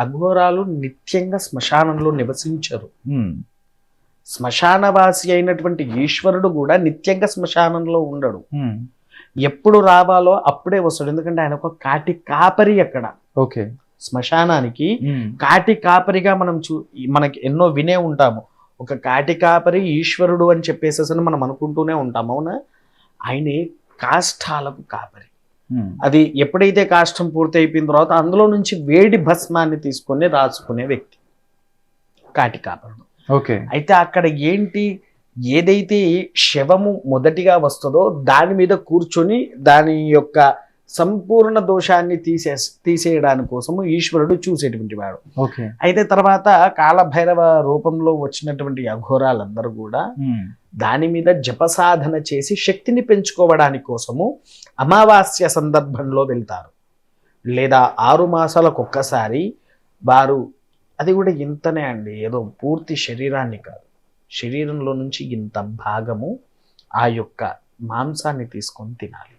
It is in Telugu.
అఘోరాలు నిత్యంగా శ్మశానంలో నివసించరు. ఉమ్, శ్మశానవాసి అయినటువంటి ఈశ్వరుడు కూడా నిత్యంగా శ్మశానంలో ఉండడు. ఉమ్, ఎప్పుడు రావాలో అప్పుడే వస్తాడు. ఎందుకంటే ఆయన ఒక కాటి కాపరి. అక్కడ ఓకే. శ్మశానానికి ఉమ్, కాటి కాపరిగా మనకి ఎన్నో వినే ఉంటాము. ఒక కాటి కాపరి ఈశ్వరుడు అని చెప్పేసేసి మనం అనుకుంటూనే ఉంటాము. అవునా? ఆయనే కాష్టాలకు కాపరి. ఉమ్, అది ఎప్పుడైతే కాష్టం పూర్తి అయిపోయిన తర్వాత అందులో నుంచి వేడి భస్మాన్ని తీసుకొని రాసుకునే వ్యక్తి కాటి కాపరుడు. ఓకే. అయితే అక్కడ ఏంటి, ఏదైతే శవము మొదటిగా వస్తుందో దాని మీద కూర్చొని దాని యొక్క సంపూర్ణ దోషాన్ని తీసేయడానికి కోసము ఈశ్వరుడు చూసేటువంటి వాడు. ఓకే. అయితే తర్వాత కాలభైరవ రూపంలో వచ్చినటువంటి అఘోరాలందరూ కూడా ఉమ్, దాని మీద జపసాధన చేసి శక్తిని పెంచుకోవడానికి కోసము అమావాస్య సందర్భంలో వెళ్తారు. లేదా 6 మాసాలకు ఒక్కసారి వారు, అది కూడా ఇంతనే అండి, ఏదో పూర్తి శరీరాన్ని కాదు, శరీరంలో నుంచి ఇంత భాగము ఆ యొక్క మాంసాన్ని తీసుకొని తినాలి.